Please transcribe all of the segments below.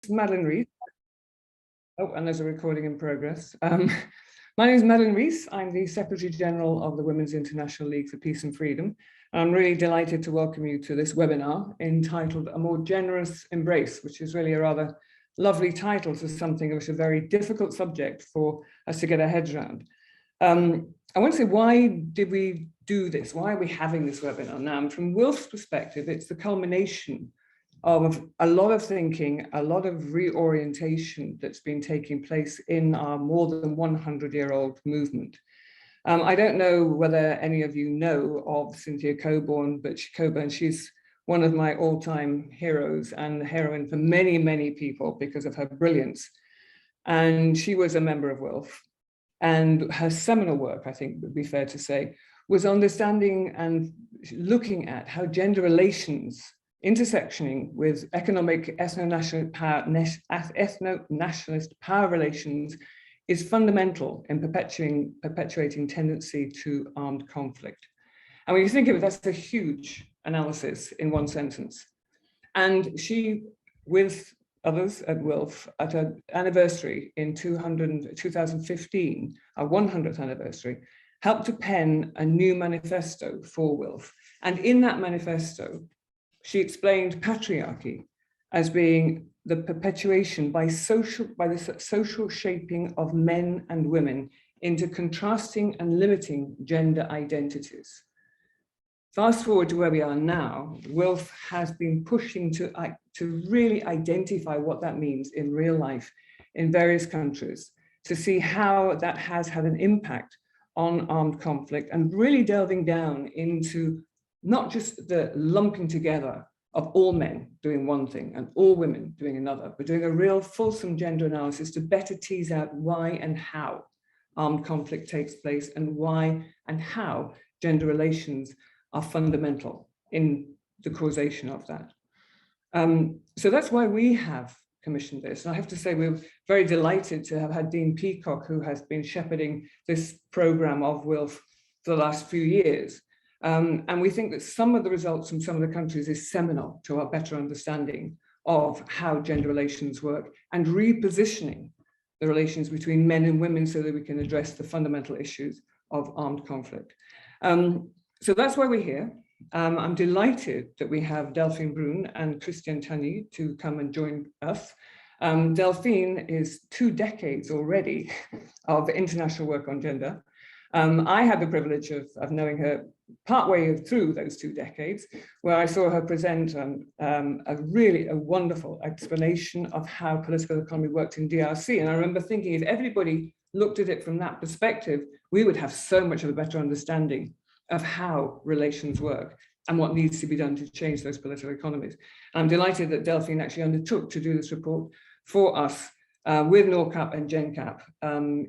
Madeline Rees. Oh, and there's a recording in progress. My name is Madeline Rees. I'm the Secretary General of the Women's International League for Peace and Freedom. I'm really delighted to welcome you to this webinar entitled A More Generous Embrace, which is really a rather lovely title to something which is a very difficult subject for us to get our heads around. I want to say, why did we do this? Why are we having this webinar now? From WILPF's perspective, it's the culmination of a lot of thinking, a lot of reorientation that's been taking place in our more than 100-year-old movement. I don't know whether any of you know of Cynthia Coburn, but she's one of my all-time heroes and heroine for many, many people because of her brilliance. And she was a member of WILPF. And her seminal work, I think would be fair to say, was understanding and looking at how gender relations intersectioning with economic ethno-nationalist power relations is fundamental in perpetuating tendency to armed conflict. And when you think of it, that's a huge analysis in one sentence. And she, with others at WILPF, at an anniversary in 2015, our 100th anniversary, helped to pen a new manifesto for WILPF. And in that manifesto, she explained patriarchy as being the perpetuation by the social shaping of men and women into contrasting and limiting gender identities. Fast forward to where we are now, WILPF has been pushing to really identify what that means in real life in various countries, to see how that has had an impact on armed conflict, and really delving down into not just the lumping together of all men doing one thing and all women doing another, but doing a real fulsome gender analysis to better tease out why and how armed conflict takes place and why and how gender relations are fundamental in the causation of that. So that's why we have commissioned this. And I have to say, we're very delighted to have had Dean Peacock, who has been shepherding this program of WILPF for the last few years. And we think that some of the results from some of the countries is seminal to our better understanding of how gender relations work and repositioning the relations between men and women so that we can address the fundamental issues of armed conflict. So that's why we're here. I'm delighted that we have Delphine Brun and Christian Tanny to come and join us. Delphine is 2 decades already of international work on gender. I had the privilege of knowing her partway through those 2 decades, where I saw her present a really wonderful explanation of how political economy worked in DRC. And I remember thinking, if everybody looked at it from that perspective, we would have so much of a better understanding of how relations work and what needs to be done to change those political economies. And I'm delighted that Delphine actually undertook to do this report for us with NORCAP and GenCap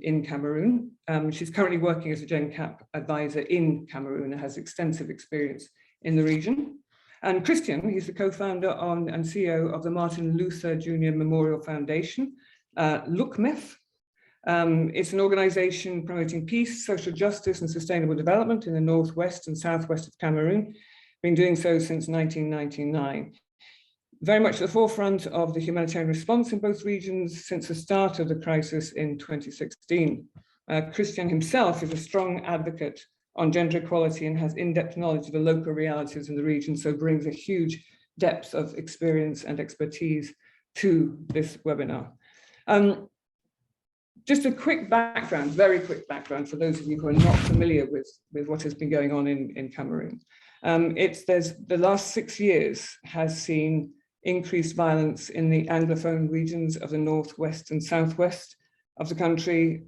in Cameroon. She's currently working as a GenCap advisor in Cameroon and has extensive experience in the region. And Christian, he's the co-founder and CEO of the Martin Luther Jr. Memorial Foundation, WILPF. It's an organization promoting peace, social justice, and sustainable development in the northwest and southwest of Cameroon, been doing so since 1999. Very much at the forefront of the humanitarian response in both regions since the start of the crisis in 2016. Christian himself is a strong advocate on gender equality and has in-depth knowledge of the local realities in the region, so brings a huge depth of experience and expertise to this webinar. Just a quick background, very quick background for those of you who are not familiar with what has been going on in Cameroon. The last 6 years has seen increased violence in the Anglophone regions of the northwest and southwest of the country,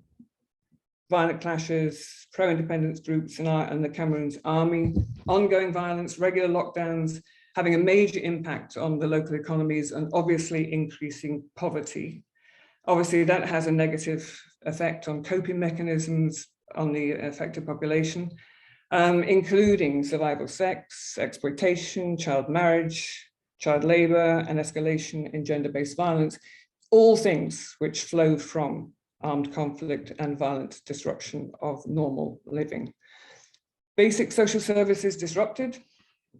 violent clashes, pro-independence groups and the Cameroon's army, ongoing violence, regular lockdowns, having a major impact on the local economies and obviously increasing poverty. Obviously, that has a negative effect on coping mechanisms on the affected population, including survival sex, exploitation, child marriage, child labor, and escalation in gender-based violence, all things which flow from armed conflict and violent disruption of normal living. Basic social services disrupted,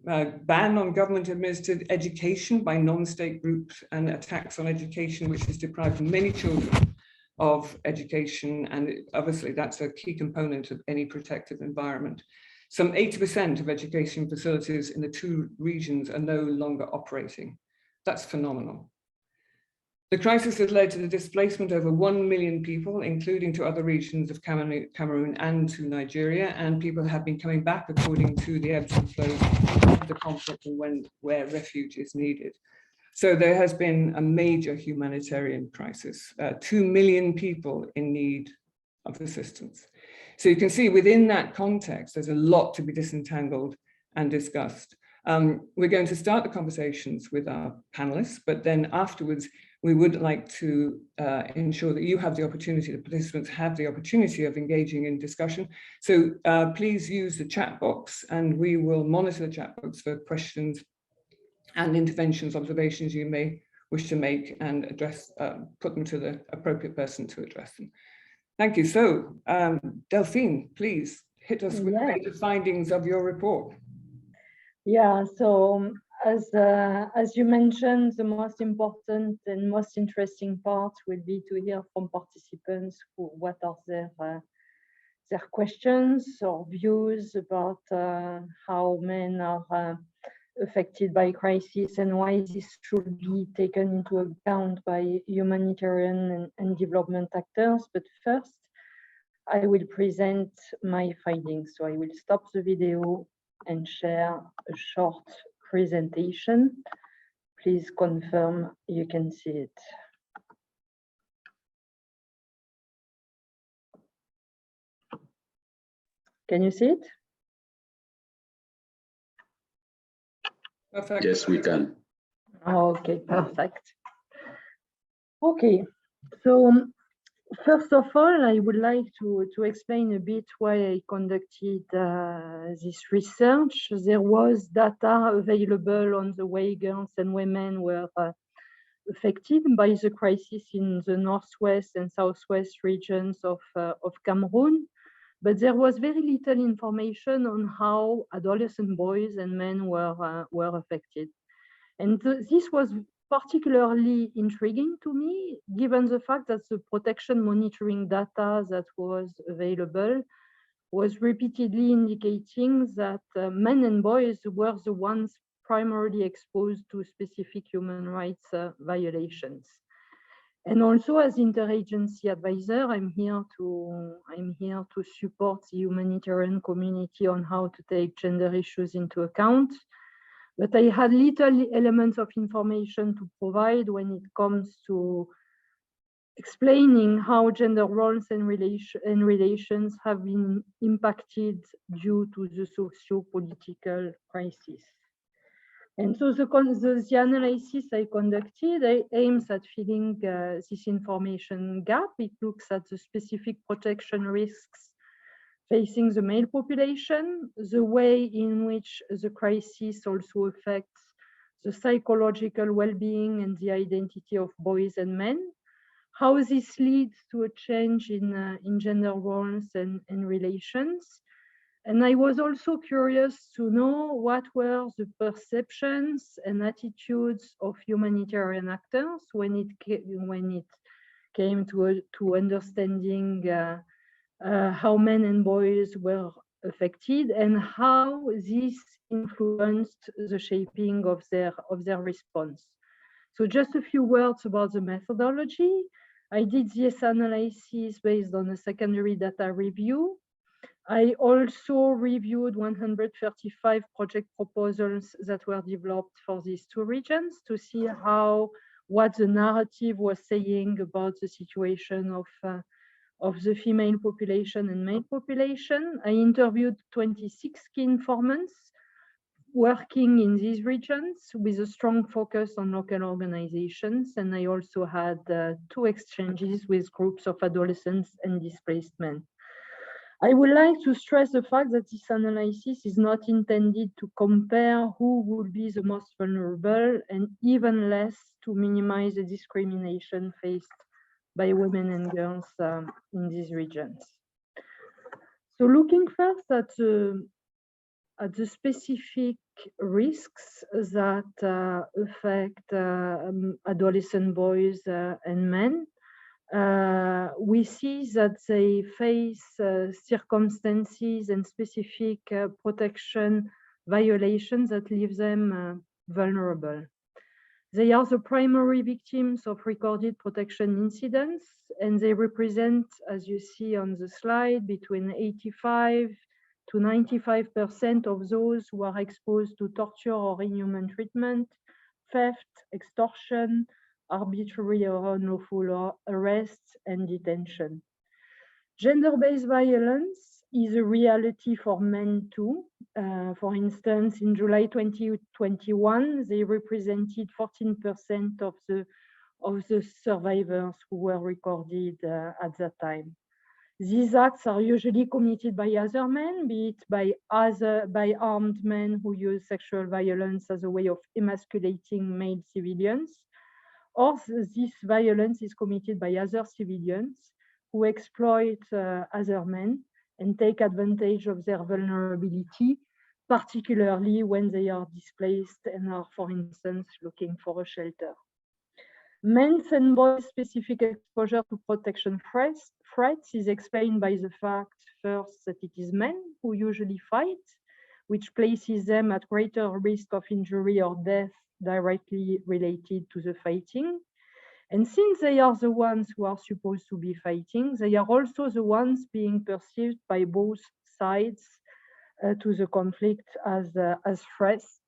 ban on government-administered education by non-state groups, and attacks on education, which has deprived many children of education. And obviously, that's a key component of any protective environment. Some 80% of education facilities in the two regions are no longer operating. That's phenomenal. The crisis has led to the displacement of over 1 million people, including to other regions of Cameroon and to Nigeria, and people have been coming back according to the ebbs and flows of the conflict and where refuge is needed. So there has been a major humanitarian crisis, 2 million people in need of assistance. So you can see within that context, there's a lot to be disentangled and discussed. We're going to start the conversations with our panelists, but then afterwards, we would like to ensure that you have the opportunity, the participants have the opportunity of engaging in discussion. So please use the chat box, and we will monitor the chat box for questions and interventions, observations you may wish to make, and address, put them to the appropriate person to address them. Thank you. So Delphine, please hit us with the major findings of your report. Yeah, so as you mentioned, the most important and most interesting part will be to hear from participants what are their questions or views about how men are affected by crisis and why this should be taken into account by humanitarian and development actors. But first, I will present my findings. So I will stop the video and share a short presentation. Please confirm you can see it. Can you see it? Perfect. Yes, we can. Okay, perfect. Okay, so first of all, I would like to explain a bit why I conducted this research. There was data available on the way girls and women were affected by the crisis in the northwest and southwest regions of Cameroon, but there was very little information on how adolescent boys and men were affected. And this was particularly intriguing to me, given the fact that the protection monitoring data that was available was repeatedly indicating that men and boys were the ones primarily exposed to specific human rights violations. And also, as interagency advisor, I'm here to support the humanitarian community on how to take gender issues into account. But I had little elements of information to provide when it comes to explaining how gender roles and relations have been impacted due to the socio-political crisis. And so the analysis I conducted aims at filling this information gap. It looks at the specific protection risks facing the male population, the way in which the crisis also affects the psychological well-being and the identity of boys and men, how this leads to a change in gender roles and relations. And I was also curious to know what were the perceptions and attitudes of humanitarian actors when it came to understanding how men and boys were affected and how this influenced the shaping of their response. So just a few words about the methodology. I did this analysis based on a secondary data review. I also reviewed 135 project proposals that were developed for these two regions to see what the narrative was saying about the situation of the female population and male population. I interviewed 26 key informants working in these regions with a strong focus on local organizations. And I also had 2 exchanges with groups of adolescents and displaced men. I would like to stress the fact that this analysis is not intended to compare who would be the most vulnerable, and even less to minimize the discrimination faced by women and girls in these regions. So looking first at at the specific risks that affect adolescent boys and men, we see that they face circumstances and specific protection violations that leave them vulnerable. They are the primary victims of recorded protection incidents, and they represent, as you see on the slide, between 85 to 95% of those who are exposed to torture or inhuman treatment, theft, extortion, arbitrary or unlawful arrests and detention. Gender-based violence is a reality for men too. For instance, in July 2021, they represented 14% of the survivors who were recorded at that time. These acts are usually committed by other men, be it by armed men who use sexual violence as a way of emasculating male civilians, or this violence is committed by other civilians who exploit other men and take advantage of their vulnerability, particularly when they are displaced and are, for instance, looking for a shelter. Men's and boys' specific exposure to protection threats is explained by the fact, first, that it is men who usually fight, which places them at greater risk of injury or death directly related to the fighting. And since they are the ones who are supposed to be fighting, they are also the ones being perceived by both sides to the conflict as threats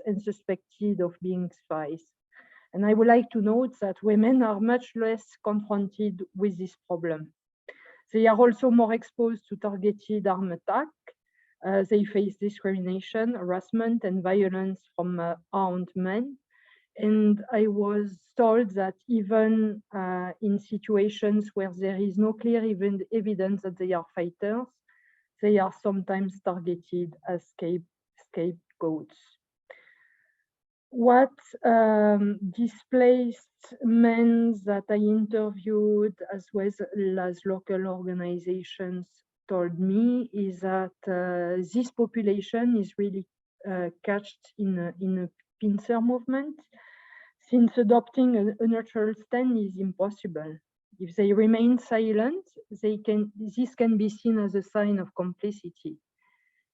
and suspected of being spies. And I would like to note that women are much less confronted with this problem. They are also more exposed to targeted armed attack. They face discrimination, harassment, and violence from armed men. And I was told that even in situations where there is no clear evidence that they are fighters, they are sometimes targeted as scapegoats. What displaced men that I interviewed, as well as local organizations, told me is that this population is really catched in a pincer movement, since adopting a neutral stand is impossible. If they remain silent, this can be seen as a sign of complicity.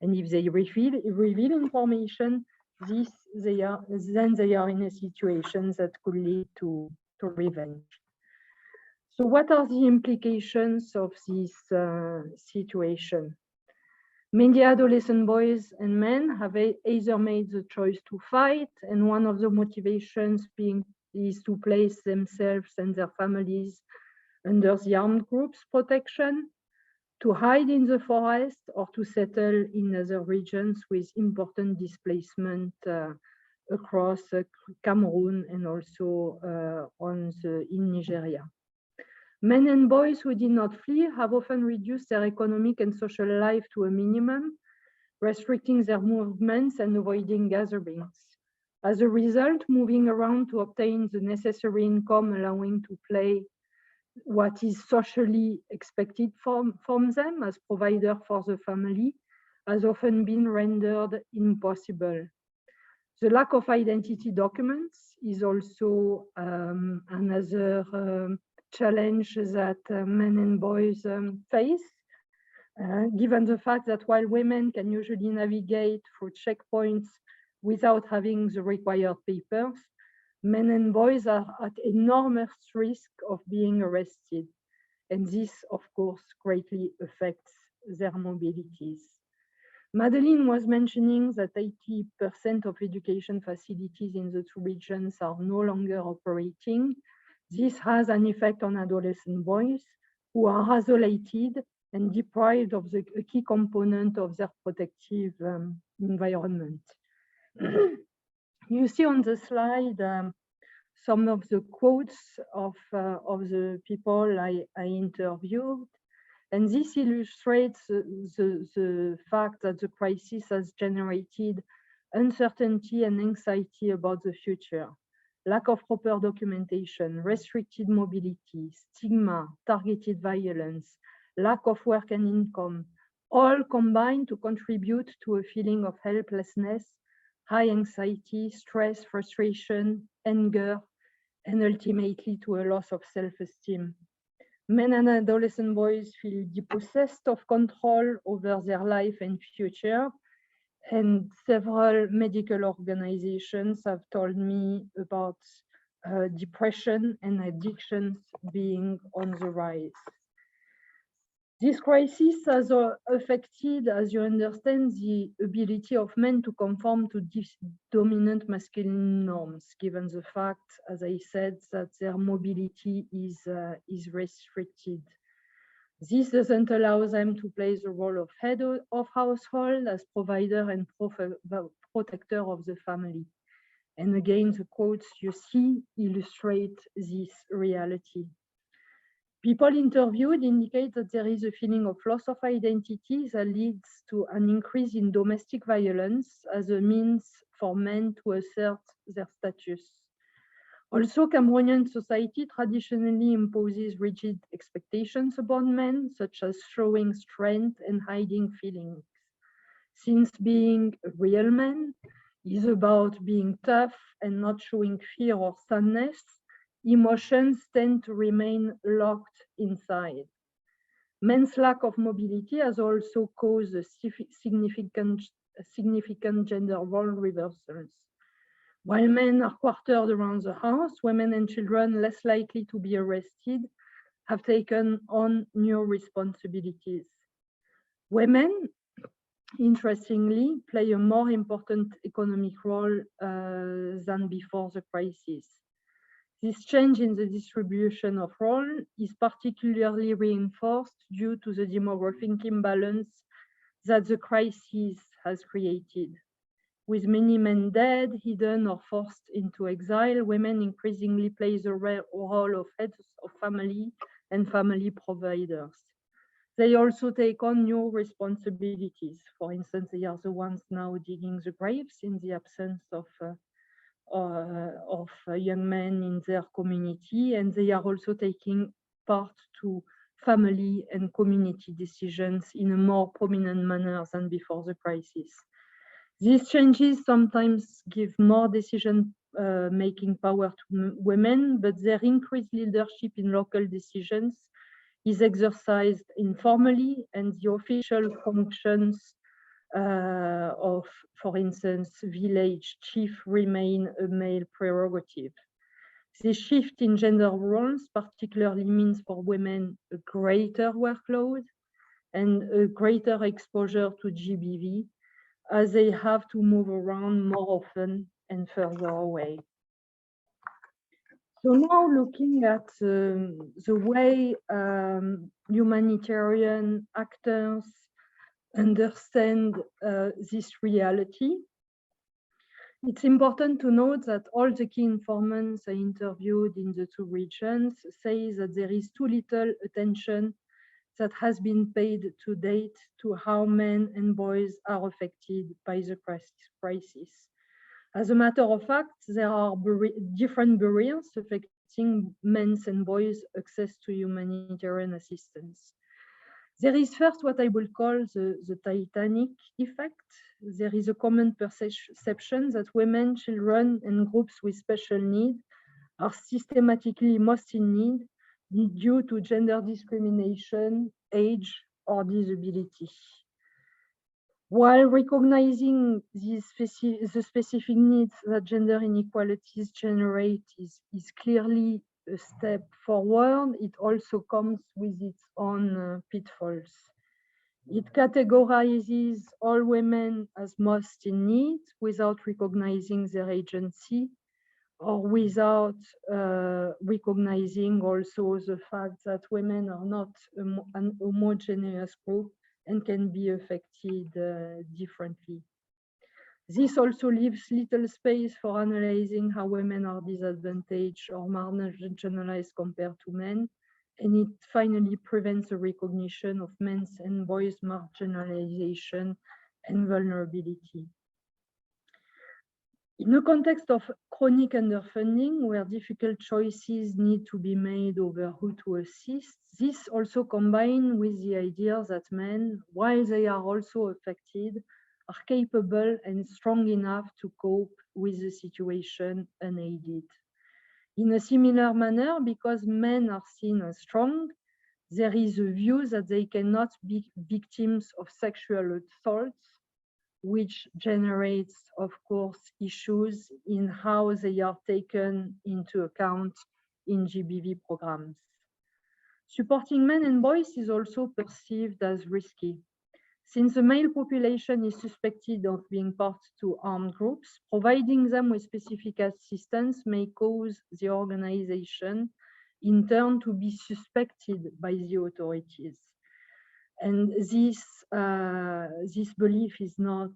And if they reveal information, then they are in a situation that could lead to revenge. So what are the implications of this situation? Many adolescent boys and men have either made the choice to fight, and one of the motivations is to place themselves and their families under the armed group's protection, to hide in the forest, or to settle in other regions with important displacement across Cameroon and also in Nigeria. Men and boys who did not flee have often reduced their economic and social life to a minimum, restricting their movements and avoiding gatherings. As a result, moving around to obtain the necessary income, allowing to play what is socially expected from them as provider for the family, has often been rendered impossible. The lack of identity documents is also another challenge that men and boys face, given the fact that while women can usually navigate through checkpoints without having the required papers, men and boys are at enormous risk of being arrested. And this, of course, greatly affects their mobilities. Madeleine was mentioning that 80% of education facilities in the two regions are no longer operating. This has an effect on adolescent boys who are isolated and deprived of a key component of their protective environment. You see on the slide some of the quotes of the people I interviewed, and this illustrates the fact that the crisis has generated uncertainty and anxiety about the future. Lack of proper documentation, restricted mobility, stigma, targeted violence, lack of work and income, all combine to contribute to a feeling of helplessness, high anxiety, stress, frustration, anger, and ultimately to a loss of self-esteem. Men and adolescent boys feel depossessed of control over their life and future, and several medical organizations have told me about depression and addictions being on the rise. This crisis has affected, as you understand, the ability of men to conform to dominant masculine norms, given the fact, as I said, that their mobility is restricted. This doesn't allow them to play the role of head of household as provider and protector of the family. And again, the quotes you see illustrate this reality. People interviewed indicate that there is a feeling of loss of identity that leads to an increase in domestic violence as a means for men to assert their status. Also, Cameroonian society traditionally imposes rigid expectations upon men, such as showing strength and hiding feelings. Since being a real man is about being tough and not showing fear or sadness, emotions tend to remain locked inside. Men's lack of mobility has also caused a significant gender role reversals. While men are quartered around the house, women and children less likely to be arrested have taken on new responsibilities. Women, interestingly, play a more important economic role than before the crisis. This change in the distribution of role is particularly reinforced due to the demographic imbalance that the crisis has created. With many men dead, hidden, or forced into exile, women increasingly play the role of heads of family and family providers. They also take on new responsibilities. For instance, they are the ones now digging the graves in the absence of young men in their community, and they are also taking part to family and community decisions in a more prominent manner than before the crisis. These changes sometimes give more decision-making power to women, but their increased leadership in local decisions is exercised informally, and the official functions of, for instance, village chief remain a male prerogative. This shift in gender roles particularly means for women a greater workload and a greater exposure to GBV, as they have to move around more often and further away. So now looking at the way humanitarian actors understand this reality, it's important to note that all the key informants I interviewed in the two regions say that there is too little attention that has been paid to date to how men and boys are affected by the crisis. As a matter of fact, there are different barriers affecting men's and boys' access to humanitarian assistance. There is first what I will call the Titanic effect. There is a common perception that women, children, and groups with special needs are systematically most in need due to gender discrimination, age, or disability. While recognizing the specific needs that gender inequalities generate is clearly a step forward, it also comes with its own pitfalls. It categorizes all women as most in need without recognizing their agency, or without recognizing also the fact that women are not an homogeneous group and can be affected differently. This also leaves little space for analyzing how women are disadvantaged or marginalized compared to men, and it finally prevents the recognition of men's and boys' marginalization and vulnerability. In a context of chronic underfunding, where difficult choices need to be made over who to assist, this also combined with the idea that men, while they are also affected, are capable and strong enough to cope with the situation unaided. In a similar manner, because men are seen as strong, there is a view that they cannot be victims of sexual assault, which generates, of course, issues in how they are taken into account in GBV programs. Supporting men and boys is also perceived as risky. Since the male population is suspected of being part to armed groups, providing them with specific assistance may cause the organization in turn to be suspected by the authorities. And this belief is not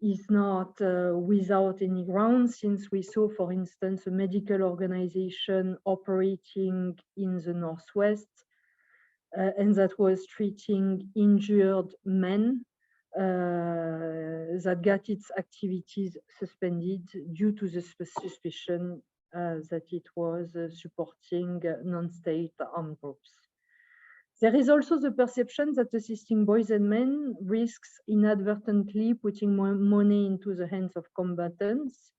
without any ground, since we saw, for instance, a medical organization operating in the Northwest and that was treating injured men that got its activities suspended due to the suspicion that it was supporting non-state armed groups. There is also the perception that assisting boys and men risks inadvertently putting more money into the hands of combatants.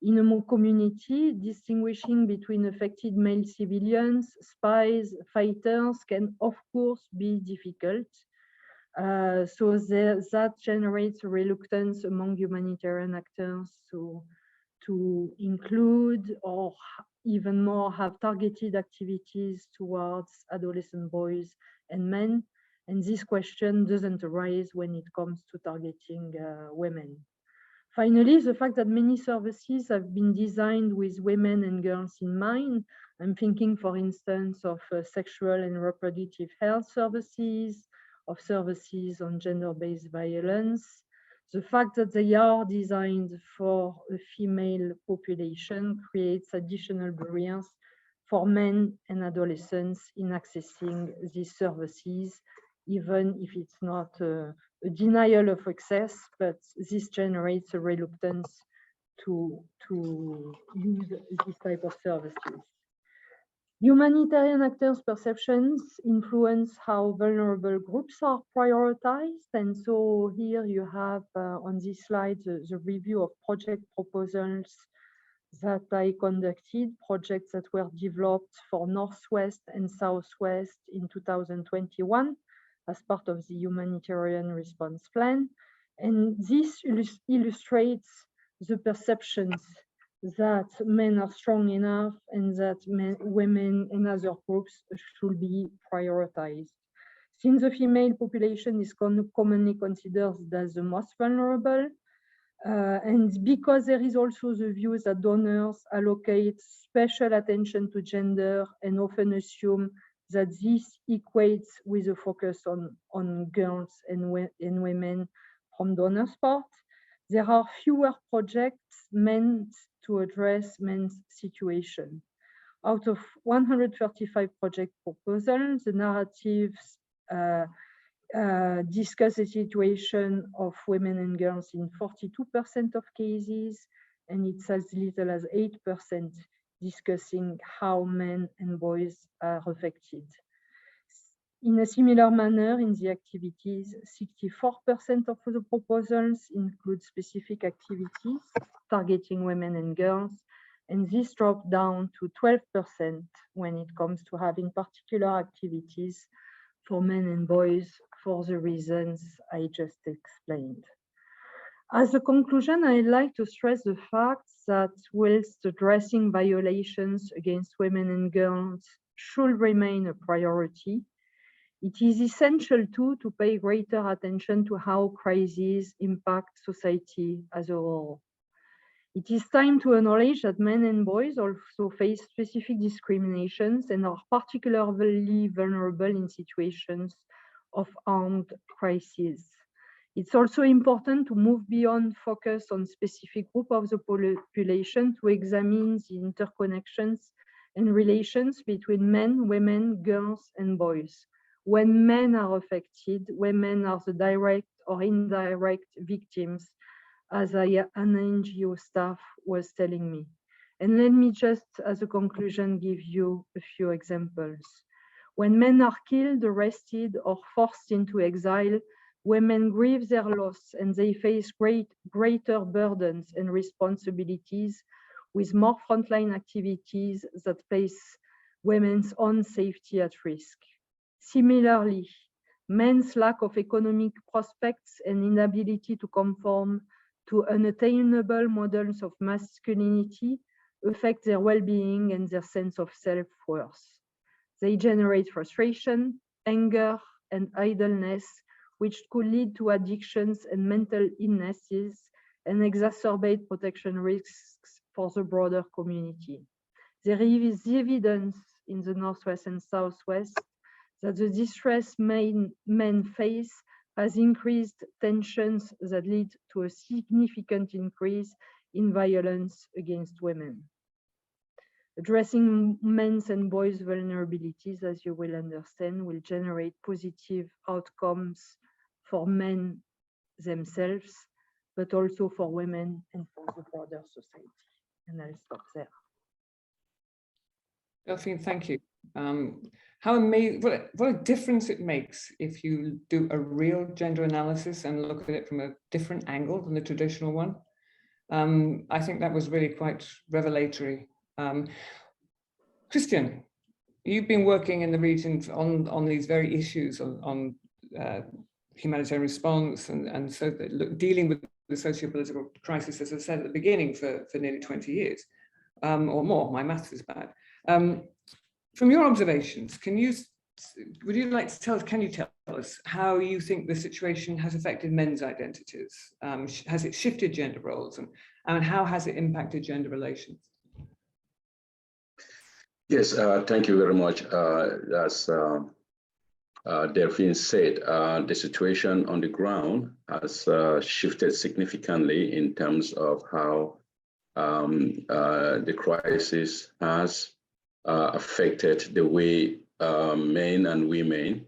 In a community, distinguishing between affected male civilians, spies, fighters can, of course, be difficult. So that generates a reluctance among humanitarian actors to include or even more have targeted activities towards adolescent boys and men. And this question doesn't arise when it comes to targeting women. Finally, the fact that many services have been designed with women and girls in mind. I'm thinking, for instance, of sexual and reproductive health services, of services on gender-based violence. The fact that they are designed for a female population creates additional barriers for men and adolescents in accessing these services, even if it's not a denial of access, but this generates a reluctance to use this type of services. Humanitarian actors' perceptions influence how vulnerable groups are prioritized. And so here you have on this slide the review of project proposals that I conducted, projects that were developed for Northwest and Southwest in 2021 as part of the humanitarian response plan. And this illustrates the perceptions that men are strong enough and that women and other groups should be prioritized. Since the female population is commonly considered as the most vulnerable, and because there is also the view that donors allocate special attention to gender and often assume that this equates with a focus on girls and women from donors' part, there are fewer projects meant to address men's situation. Out of 135 project proposals, the narratives discuss the situation of women and girls in 42% of cases, and it's as little as 8% discussing how men and boys are affected. In a similar manner, in the activities, 64% of the proposals include specific activities targeting women and girls, and this dropped down to 12% when it comes to having particular activities for men and boys for the reasons I just explained. As a conclusion, I'd like to stress the fact that whilst addressing violations against women and girls should remain a priority, it is essential too to pay greater attention to how crises impact society as a whole. It is time to acknowledge that men and boys also face specific discriminations and are particularly vulnerable in situations of armed crises. It's also important to move beyond focus on specific group of the population to examine the interconnections and relations between men, women, girls, and boys. When men are affected, women are the direct or indirect victims as an NGO staff was telling me. And let me just, as a conclusion, give you a few examples. When men are killed, arrested, or forced into exile, women grieve their loss and they face greater burdens and responsibilities with more frontline activities that place women's own safety at risk. Similarly, men's lack of economic prospects and inability to conform to unattainable models of masculinity affect their well-being and their sense of self-worth. They generate frustration, anger, and idleness, which could lead to addictions and mental illnesses and exacerbate protection risks for the broader community. There is evidence in the Northwest and Southwest that the distress men face has increased tensions that lead to a significant increase in violence against women. Addressing men's and boys' vulnerabilities, as you will understand, will generate positive outcomes for men themselves, but also for women and for the broader society. And I'll stop there. Delphine, thank you. What a difference it makes if you do a real gender analysis and look at it from a different angle than the traditional one. I think that was really quite revelatory. Christian, you've been working in the region on these very issues on humanitarian response and so dealing with the socio-political crisis, as I said at the beginning, for nearly 20 years or more. My maths is bad. From your observations, would you like to tell us how you think the situation has affected men's identities? Has it shifted gender roles, and how has it impacted gender relations? Yes, thank you very much. As Delphine said, the situation on the ground has shifted significantly in terms of how the crisis has affected the way men and women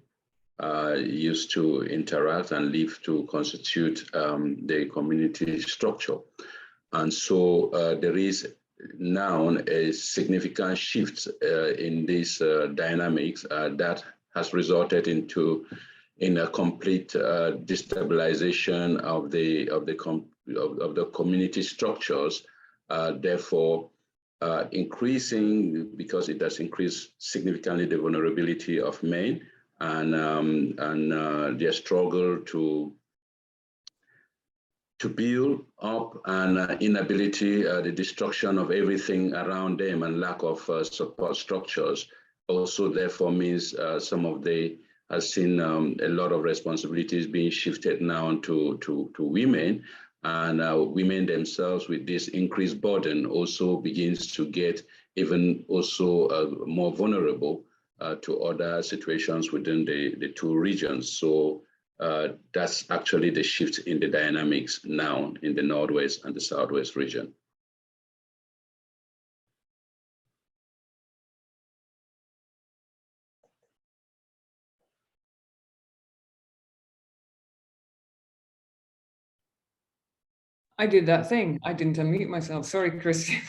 used to interact and live to constitute the community structure. And so there is now a significant shift in these dynamics that has resulted in a complete destabilization of the community structures, therefore increasing, because it has increased significantly, the vulnerability of men and their struggle to build up, and inability, the destruction of everything around them and lack of support structures also therefore means has seen a lot of responsibilities being shifted now to women, and women themselves with this increased burden also begins to get even also more vulnerable to other situations within the two regions. So that's actually the shift in the dynamics now in the Northwest and the Southwest region. I did that thing. I didn't unmute myself. Sorry, Christian.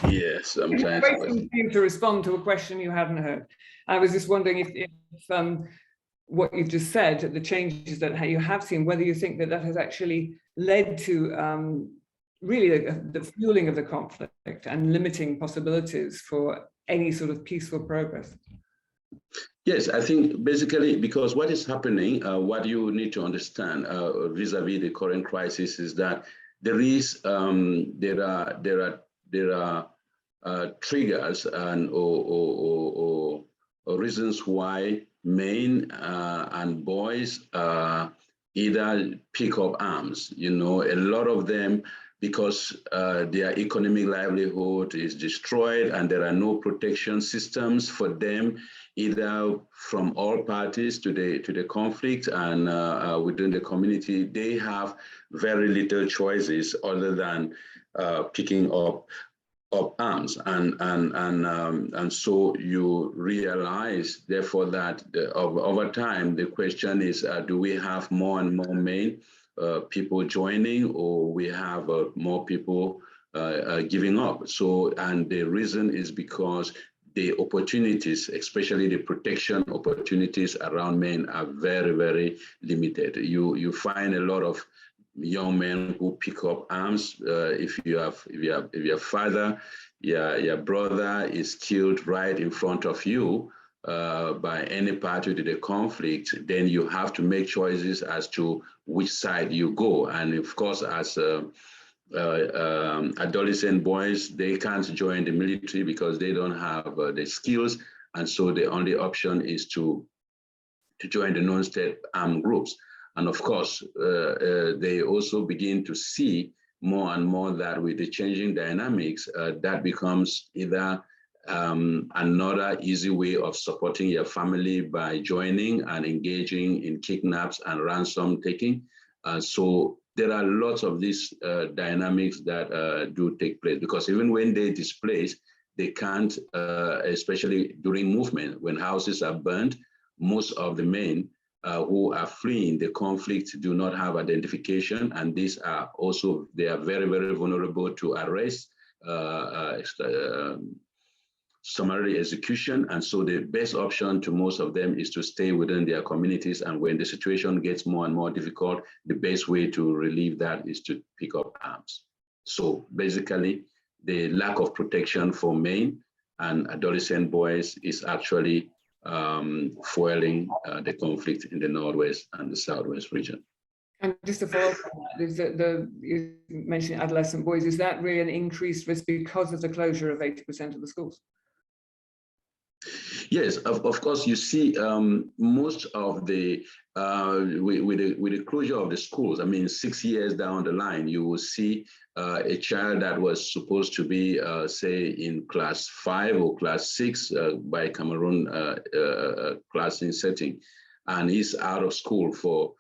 Yes, I'm trying to you to respond to a question you hadn't heard. I was just wondering if what you've just said, the changes that you have seen, whether you think that has actually led to really the fueling of the conflict and limiting possibilities for any sort of peaceful progress. Yes, I think basically because what is happening, what you need to understand vis-a-vis the current crisis is that there are triggers and or reasons why men and boys either pick up arms. You know, a lot of them, because their economic livelihood is destroyed and there are no protection systems for them, either from all parties to the conflict and within the community. They have very little choices other than picking up arms, and so you realize, therefore, that over time the question is, do we have more and more men people joining, or we have more people giving up. So, and the reason is because the opportunities, especially the protection opportunities around men, are very, very limited. You find a lot of young men who pick up arms. If your father, your brother is killed right in front of you by any party to the conflict, then you have to make choices as to which side you go. And of course, as adolescent boys, they can't join the military because they don't have the skills, and so the only option is to join the non-state armed groups. And of course, they also begin to see more and more that with the changing dynamics, that becomes either another easy way of supporting your family by joining and engaging in kidnaps and ransom taking. So there are lots of these dynamics that do take place, because even when they displace, they can't, especially during movement, when houses are burned, most of the men who are fleeing the conflict do not have identification, and these are also, they are very, very vulnerable to arrest, summary execution. And so the best option to most of them is to stay within their communities. And when the situation gets more and more difficult, the best way to relieve that is to pick up arms. So basically, the lack of protection for men and adolescent boys is actually fueling the conflict in the Northwest and the Southwest region. And just to follow up on that, is that you mentioned adolescent boys, is that really an increased risk because of the closure of 80% of the schools? Yes, of course, you see most of the, with the closure of the schools, I mean, 6 years down the line, you will see a child that was supposed to be, say, in class 5 or class 6 by Cameroon classing setting, and he's out of school for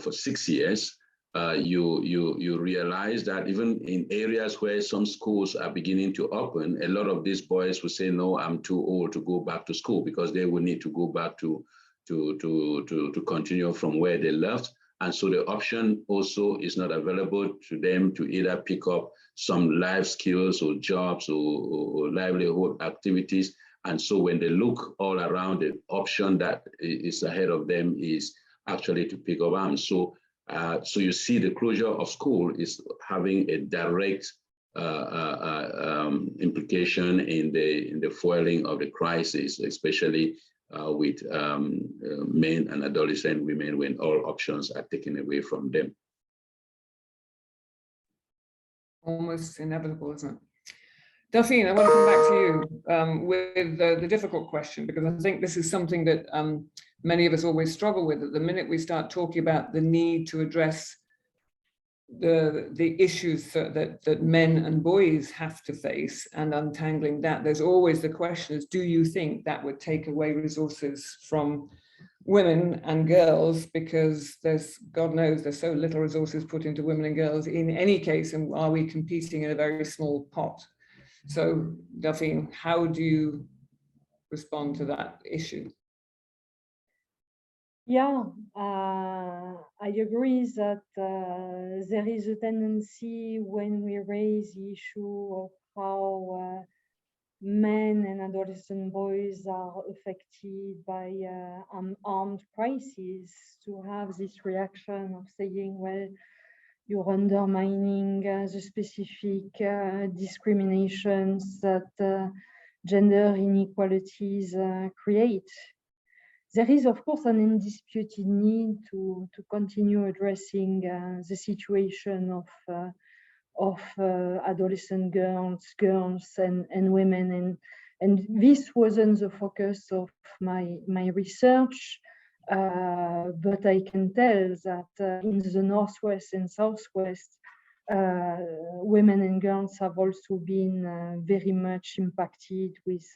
6 years. You realize that even in areas where some schools are beginning to open, a lot of these boys will say, no, I'm too old to go back to school, because they will need to go back to continue from where they left. And so the option also is not available to them to either pick up some life skills or jobs or livelihood activities. And so when they look all around, the option that is ahead of them is actually to pick up arms. So you see the closure of school is having a direct implication in the fueling of the crisis, especially with men and adolescent women, when all options are taken away from them. Almost inevitable, isn't it? Delphine, I want to come back to you with the difficult question, because I think this is something that many of us always struggle with. At the minute we start talking about the need to address the issues that men and boys have to face and untangling that, there's always the question is, do you think that would take away resources from women and girls? Because there's, God knows, there's so little resources put into women and girls in any case, and are we competing in a very small pot? So Delphine, how do you respond to that issue? Yeah, I agree that there is a tendency when we raise the issue of how men and adolescent boys are affected by armed crises to have this reaction of saying, well, you're undermining the specific discriminations that gender inequalities create. There is, of course, an undisputed need to continue addressing the situation of adolescent girls and women, and this wasn't the focus of my research, but I can tell that in the Northwest and Southwest, women and girls have also been very much impacted with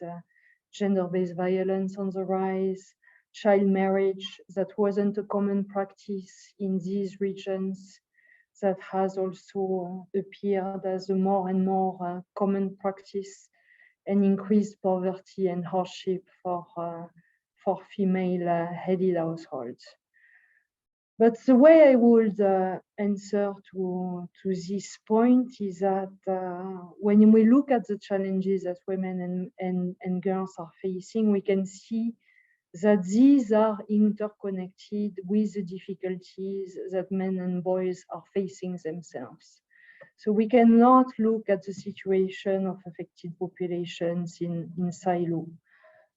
gender-based violence on the rise, child marriage that wasn't a common practice in these regions, that has also appeared as a more and more common practice, and increased poverty and hardship for female-headed households. But the way I would answer to this point is that when we look at the challenges that women and girls are facing, we can see that these are interconnected with the difficulties that men and boys are facing themselves. So we cannot look at the situation of affected populations in silo.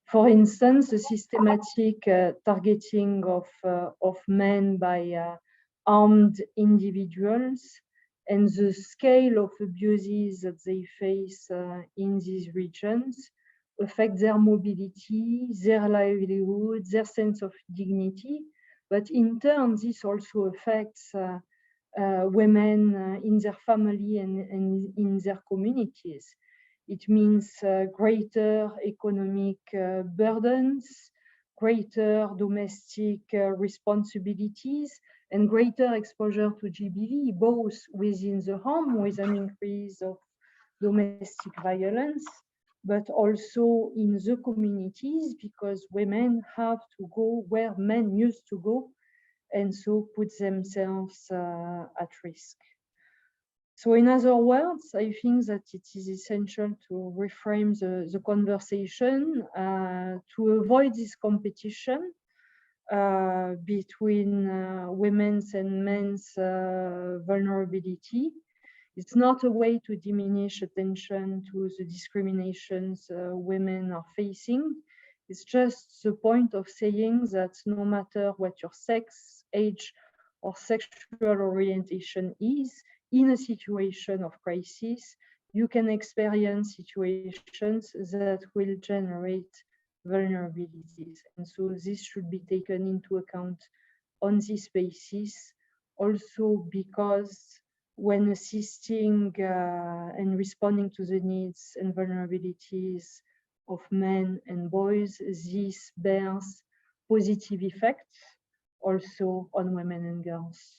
For instance, the systematic targeting of men by armed individuals and the scale of abuses that they face in these regions affect their mobility, their livelihood, their sense of dignity. But in turn, this also affects women in their family and in their communities. It means greater economic burdens, greater domestic responsibilities, and greater exposure to GBV, both within the home with an increase of domestic violence, but also in the communities, because women have to go where men used to go, and so put themselves at risk. So in other words, I think that it is essential to reframe the conversation to avoid this competition between women's and men's vulnerability. It's not a way to diminish attention to the discriminations women are facing. It's just the point of saying that no matter what your sex, age, or sexual orientation is, in a situation of crisis, you can experience situations that will generate vulnerabilities. And so this should be taken into account on this basis, also because when assisting and responding to the needs and vulnerabilities of men and boys, this bears positive effects also on women and girls.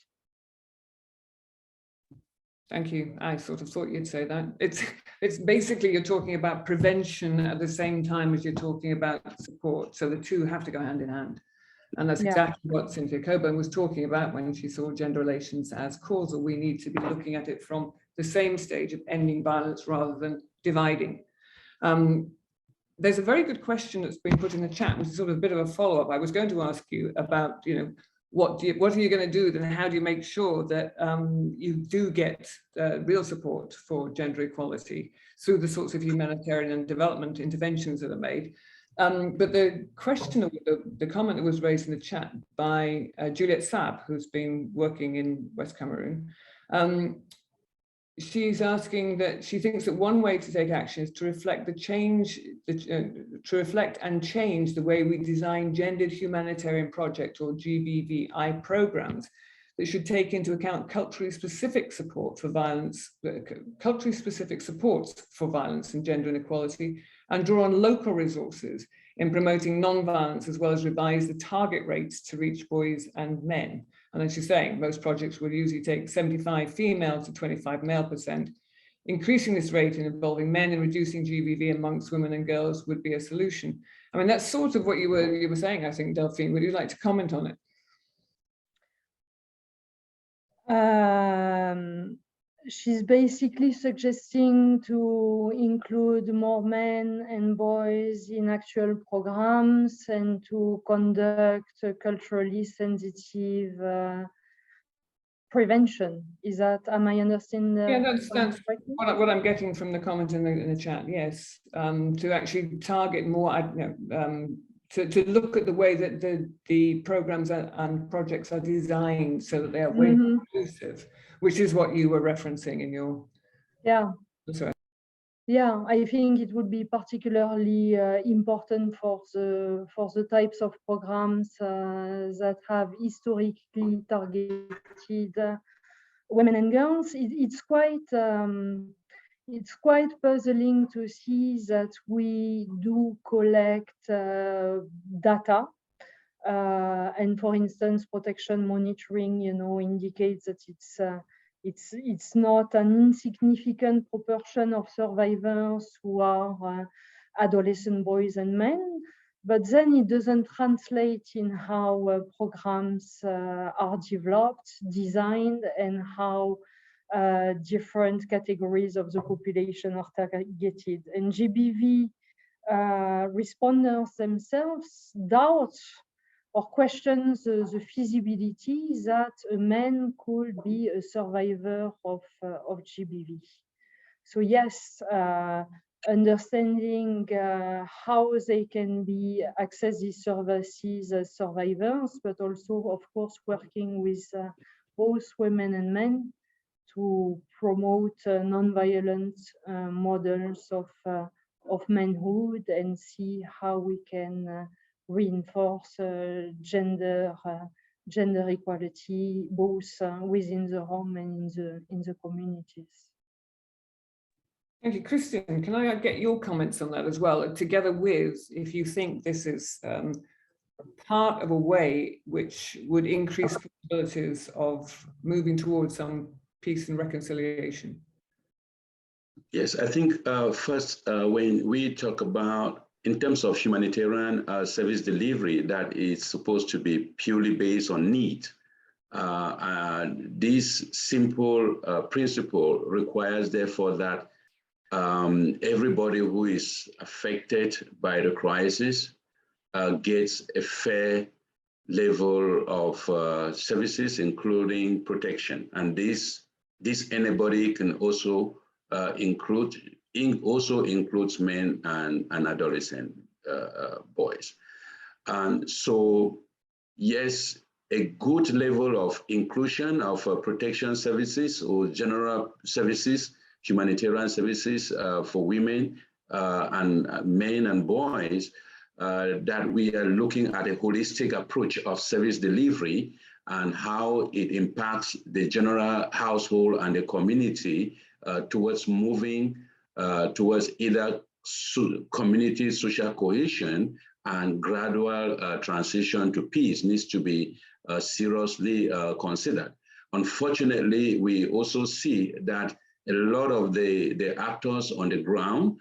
Thank you. I sort of thought you'd say that. It's basically you're talking about prevention at the same time as you're talking about support. So the two have to go hand in hand. And that's exactly what Cynthia Coburn was talking about when she saw gender relations as causal. We need to be looking at it from the same stage of ending violence rather than dividing. There's a very good question that's been put in the chat, which is sort of a bit of a follow-up. I was going to ask you about, what are you going to do, then how do you make sure that you do get real support for gender equality through the sorts of humanitarian and development interventions that are made? But the question, the comment that was raised in the chat by Juliet Saab, who's been working in West Cameroon, she's asking that she thinks that one way to take action is to reflect the change, to reflect and change the way we design gendered humanitarian project or GBVI programs that should take into account culturally specific support for violence, culturally specific supports for violence and gender inequality, and draw on local resources in promoting non-violence, as well as revise the target rates to reach boys and men. And then she's saying most projects will usually take 75 female to 25 male%. Increasing this rate and involving men and reducing GBV amongst women and girls would be a solution. I mean, that's sort of what you were saying, I think, Delphine. Would you like to comment on it? She's basically suggesting to include more men and boys in actual programs and to conduct culturally sensitive prevention. Is that, am I understanding? Yeah, that's what I'm getting from the comment in the chat. Yes, to actually target more, to look at the way that the programs and projects are designed so that they are way inclusive, which is what you were referencing in your. Yeah. Sorry. Yeah, I think it would be particularly important for the types of programs that have historically targeted women and girls. It's quite puzzling to see that we do collect data. And for instance, protection monitoring, indicates that it's not an insignificant proportion of survivors who are adolescent boys and men. but then it doesn't translate in how programs are developed, designed, and how different categories of the population are targeted. And GBV responders themselves doubt or question the feasibility that a man could be a survivor of GBV. So yes, understanding how they can be access these services as survivors, but also, of course, working with both women and men to promote non-violent models of manhood and see how we can reinforce gender equality both within the home and in the communities. Thank you. Christian, can I get your comments on that as well, together with if you think this is part of a way which would increase possibilities of moving towards some peace and reconciliation? Yes, I think first, when we talk about, in terms of humanitarian service delivery, that is supposed to be purely based on need. This simple principle requires, therefore, that everybody who is affected by the crisis gets a fair level of services, including protection. And this anybody can also includes men and adolescent boys. And so, yes, a good level of inclusion of protection services or general services, humanitarian services for women and men and boys, that we are looking at a holistic approach of service delivery and how it impacts the general household and the community towards moving towards either community social cohesion and gradual transition to peace needs to be seriously considered. Unfortunately, we also see that a lot of the actors on the ground,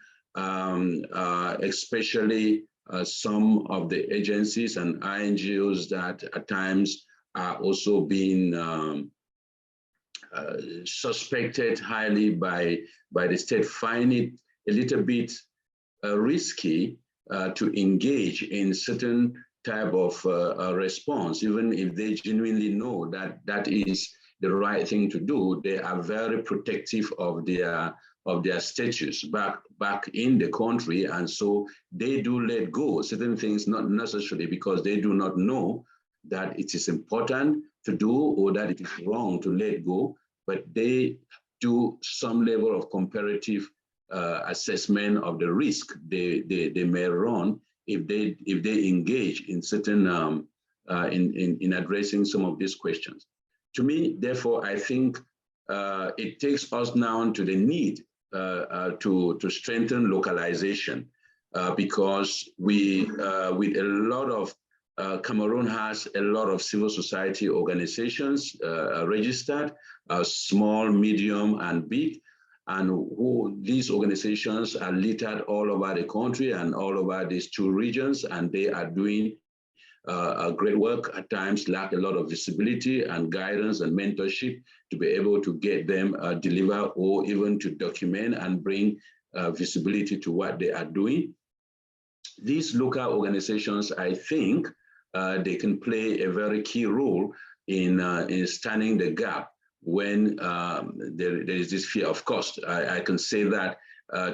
especially some of the agencies and NGOs that at times are also being suspected highly by the state, find it a little bit risky to engage in certain type of response, even if they genuinely know that that is the right thing to do. They are very protective of their status back in the country, and so they do let go certain things, not necessarily because they do not know that it is important to do or that it is wrong to let go, but they do some level of comparative assessment of the risk they may run if they engage in certain in addressing some of these questions. To me, therefore, I think it takes us now to the need to strengthen localization because we with a lot of Cameroon has a lot of civil society organizations registered, small, medium, and big, and these organizations are littered all over the country and all over these two regions, and they are doing great work. At times lack a lot of visibility and guidance and mentorship to be able to get them deliver or even to document and bring visibility to what they are doing. These local organizations, I think, they can play a very key role in standing the gap when there is this fear of cost. I can say that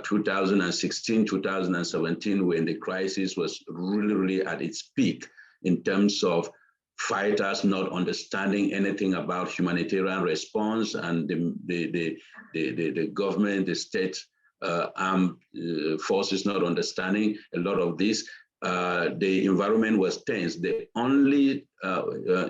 2016, 2017, when the crisis was really at its peak in terms of fighters not understanding anything about humanitarian response and the government, the state armed forces not understanding a lot of this. The environment was tense. The only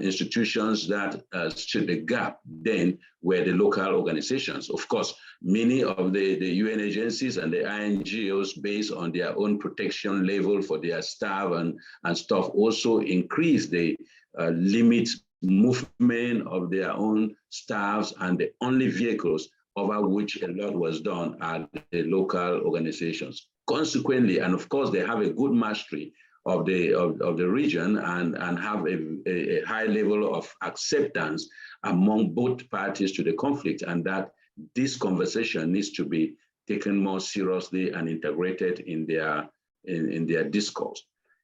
institutions that stood the gap then were the local organizations. Of course, many of the UN agencies and the NGOs, based on their own protection level for their staff and stuff, also increased the limit movement of their own staffs, and the only vehicles over which a lot was done are the local organizations. Consequently, and of course, they have a good mastery of the region and have a high level of acceptance among both parties to the conflict, and that this conversation needs to be taken more seriously and integrated in their discourse.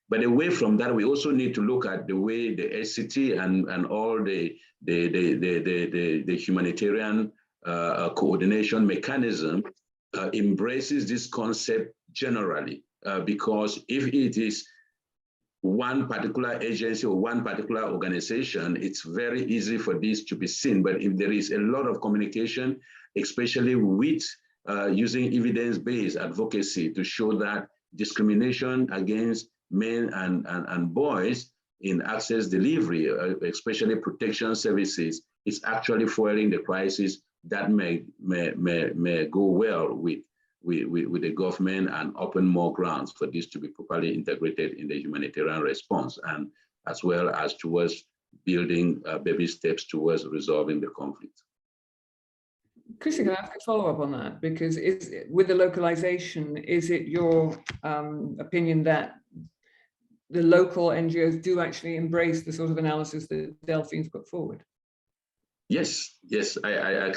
But away from that, we also need to look at the way the SCT and all the humanitarian coordination mechanism embraces this concept generally, because if it is one particular agency or one particular organization, it's very easy for this to be seen. But if there is a lot of communication, especially with using evidence-based advocacy to show that discrimination against men and boys in access delivery, especially protection services, is actually fueling the crisis, that may go well with the government and open more grounds for this to be properly integrated in the humanitarian response, and as well as towards building baby steps towards resolving the conflict. Chrissy, can I ask a follow-up on that? Because with the localization, is it your opinion that the local NGOs do actually embrace the sort of analysis that Delphine's put forward? Yes, I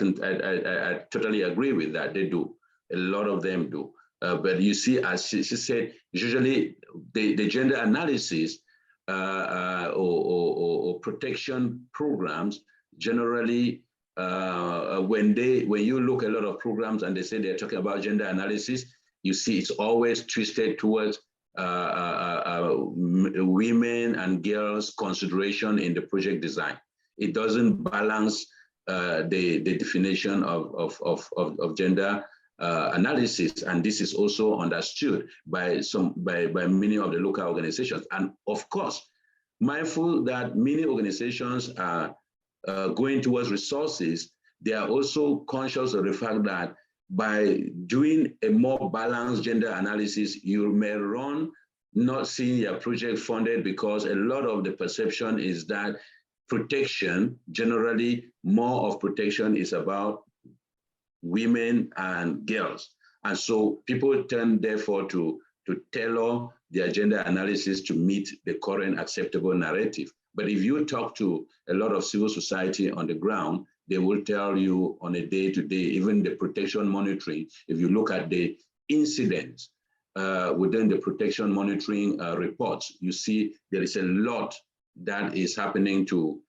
totally agree with that. They do. A lot of them do. But you see, as she said, usually the gender analysis or protection programs generally, when you look at a lot of programs and they say they're talking about gender analysis, you see it's always twisted towards women and girls' consideration in the project design. It doesn't balance the definition of gender analysis, and this is also understood by many of the local organizations. And of course, mindful that many organizations are going towards resources, they are also conscious of the fact that by doing a more balanced gender analysis, you may run not seeing your project funded, because a lot of the perception is that protection, generally more of protection is about women and girls. And so people tend therefore to tailor their gender analysis to meet the current acceptable narrative. But if you talk to a lot of civil society on the ground, they will tell you on a day-to-day, even the protection monitoring, if you look at the incidents within the protection monitoring reports, you see there is a lot that is happening to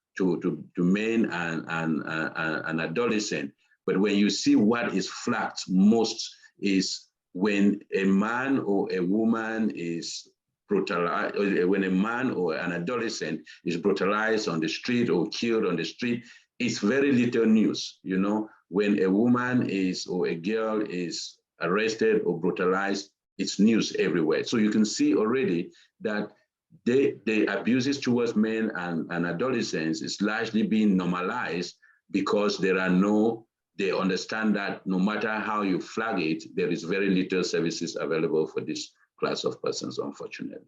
men and adolescents. But when you see what is flagged most is when a man or a woman is brutalized, when a man or an adolescent is brutalized on the street or killed on the street, it's very little news. You know, when a woman or a girl is arrested or brutalized, it's news everywhere. So you can see already that the abuses towards men and adolescents is largely being normalized, because they understand that no matter how you flag it, there is very little services available for this class of persons, unfortunately.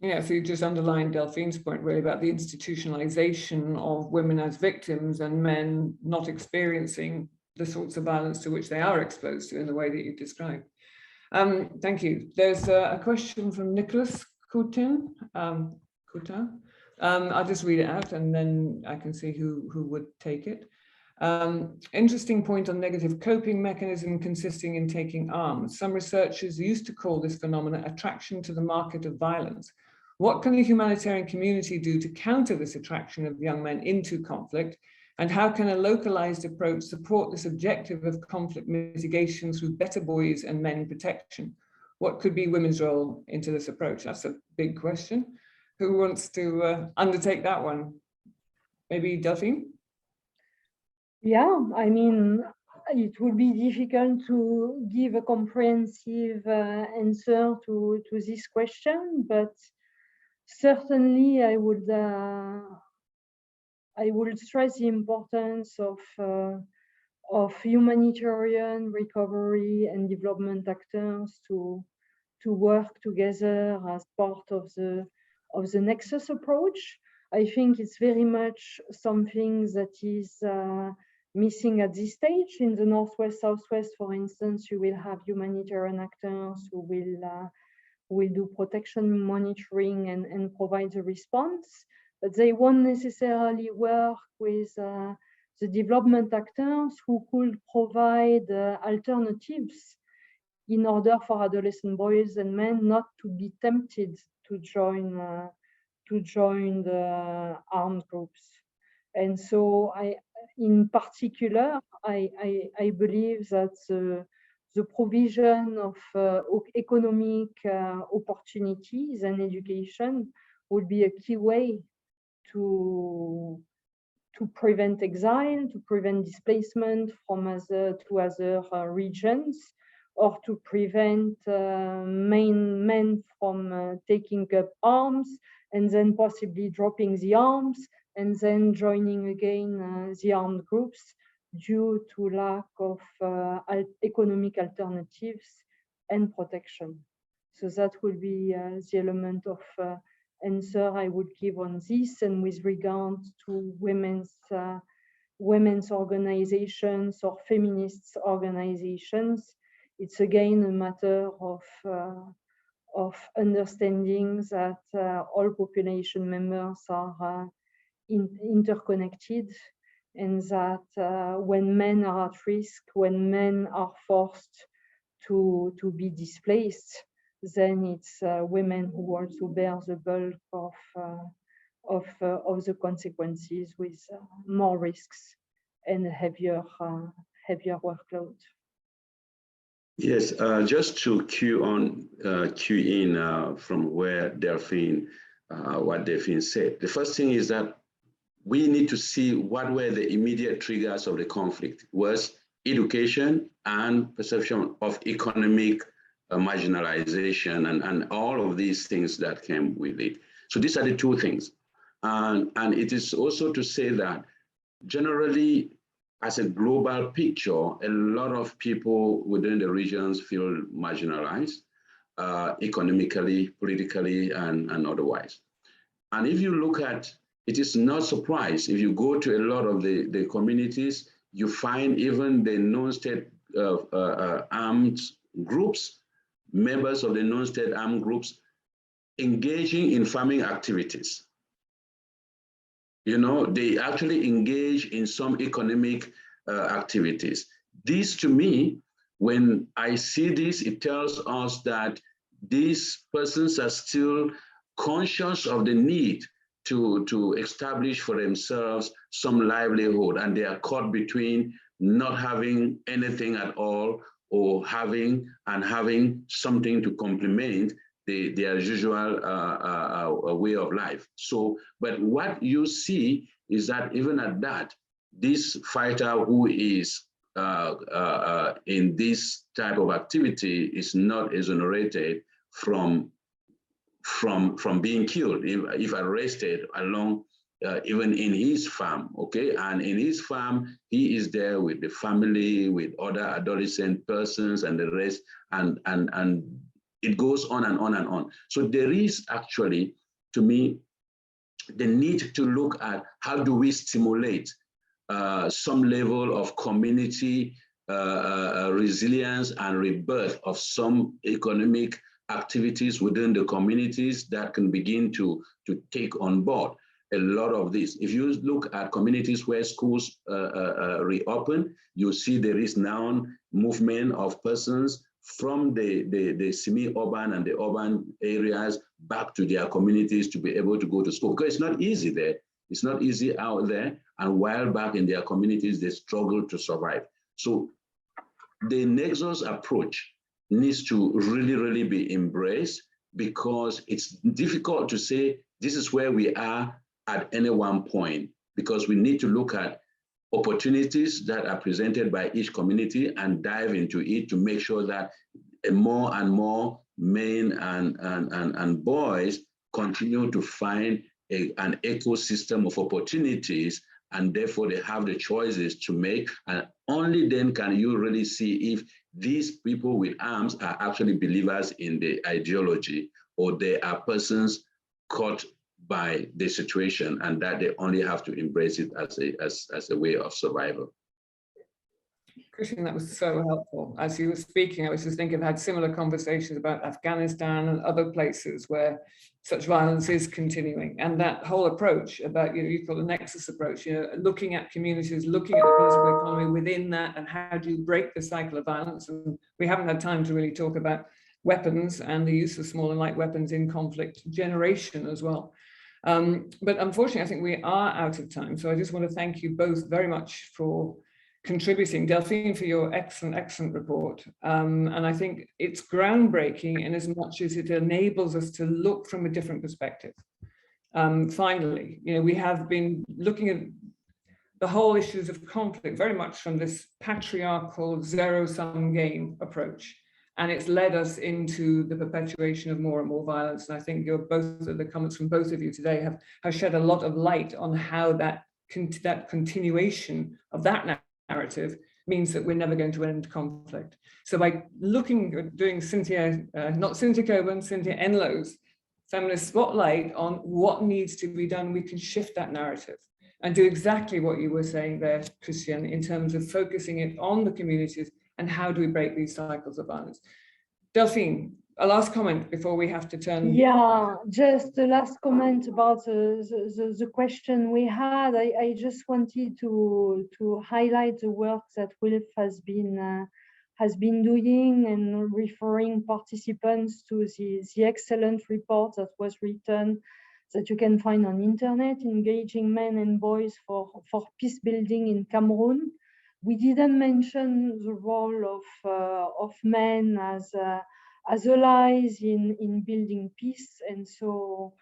Yeah, so you just underlined Delphine's point really about the institutionalization of women as victims and men not experiencing the sorts of violence to which they are exposed to in the way that you described. Thank you. There's a question from Nicholas Coutin. I'll just read it out and then I can see who would take it. Interesting point on negative coping mechanism consisting in taking arms. Some researchers used to call this phenomenon attraction to the market of violence. What can the humanitarian community do to counter this attraction of young men into conflict? And how can a localized approach support this objective of conflict mitigation through better boys and men protection? What could be women's role into this approach? That's a big question. Who wants to undertake that one? Maybe Delphine? Yeah, I mean, it would be difficult to give a comprehensive answer to this question, but certainly I would stress the importance of humanitarian recovery and development actors to work together as part of the Nexus approach. I think it's very much something that is missing at this stage. In the Northwest, Southwest, for instance, you will have humanitarian actors who will will do protection monitoring and provide the response, but they won't necessarily work with the development actors who could provide alternatives in order for adolescent boys and men not to be tempted to join the armed groups. And so in particular, I believe that the provision of economic opportunities and education would be a key way to prevent exile, to prevent displacement from other regions, or to prevent men from taking up arms and then possibly dropping the arms and then joining again the armed groups due to lack of economic alternatives and protection. So that will be the element of answer I would give on this. And with regard to women's organizations or feminist organizations, it's again a matter of understanding that all population members are interconnected, and that when men are at risk, when men are forced to be displaced, then it's women who also bear the bulk of the consequences, with more risks and a heavier workload. Yes, just to cue in from where Delphine, what Delphine said. The first thing is that we need to see what were the immediate triggers of the conflict. Was education and perception of economic marginalization and all of these things that came with it. So these are the two things. And it is also to say that generally, as a global picture, a lot of people within the regions feel marginalized, economically, politically, and otherwise. And if you look at, it is not surprise, if you go to a lot of the communities, you find even the non-state armed groups, members of the non-state armed groups, engaging in farming activities. You know, they actually engage in some economic activities. This, to me, when I see this, it tells us that these persons are still conscious of the need to establish for themselves some livelihood, and they are caught between not having anything at all or having something to complement their usual way of life. So, but what you see is that even at that, this fighter who is in this type of activity is not exonerated from being killed if arrested along even in his farm, okay? And in his farm, he is there with the family, with other adolescent persons and the rest, and it goes on and on and on. So there is actually, to me, the need to look at how do we stimulate some level of community resilience and rebirth of some economic activities within the communities that can begin to take on board a lot of this. If you look at communities where schools reopen, you see there is now movement of persons from the semi-urban and the urban areas back to their communities to be able to go to school. Because it's not easy there. It's not easy out there. And while back in their communities, they struggle to survive. So the Nexus approach needs to really, really be embraced, because it's difficult to say this is where we are at any one point, because we need to look at opportunities that are presented by each community and dive into it to make sure that more and more men and boys continue to find an ecosystem of opportunities, and therefore they have the choices to make. And only then can you really see if these people with arms are actually believers in the ideology, or they are persons caught by the situation and that they only have to embrace it as a way of survival. Christian, that was so helpful. As you were speaking, I was just thinking I've had similar conversations about Afghanistan and other places where such violence is continuing. And that whole approach about, you call the nexus approach, looking at communities, looking at the political economy within that, and how do you break the cycle of violence? And we haven't had time to really talk about weapons and the use of small and light weapons in conflict generation as well. But unfortunately, I think we are out of time. So I just want to thank you both very much for contributing. Delphine, for your excellent report. And I think it's groundbreaking in as much as it enables us to look from a different perspective. Finally, we have been looking at the whole issues of conflict very much from this patriarchal zero-sum game approach. And it's led us into the perpetuation of more and more violence. And I think the comments from both of you today have shed a lot of light on how that continuation of that narrative means that we're never going to end conflict. So by doing Cynthia, not Cynthia Coburn, Cynthia Enlow's feminist spotlight on what needs to be done, we can shift that narrative and do exactly what you were saying there, Christian, in terms of focusing it on the communities and how do we break these cycles of violence. Delphine, a last comment before we have to turn. Yeah, just the last comment about the question we had. I just wanted to highlight the work that WILPF has been doing and referring participants to the excellent report that was written that you can find on internet, Engaging Men and Boys for Peace Building in Cameroon. We didn't mention the role of men as allies in building peace, and so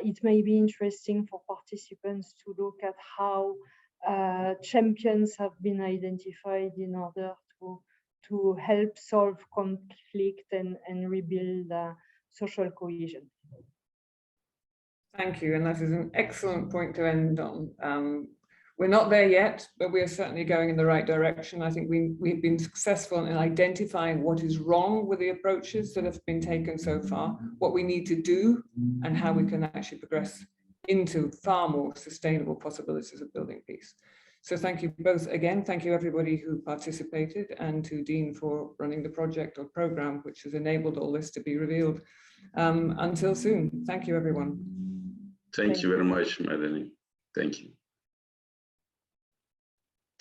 it may be interesting for participants to look at how champions have been identified in order to help solve conflict and rebuild social cohesion. Thank you, and that is an excellent point to end on. We're not there yet, but we are certainly going in the right direction. I think we've been successful in identifying what is wrong with the approaches that have been taken so far, what we need to do, and how we can actually progress into far more sustainable possibilities of building peace. So thank you both again. Thank you everybody who participated, and to Dean for running the project or program, which has enabled all this to be revealed. Until soon, thank you everyone. Thank you very much, Madeline. Thank you.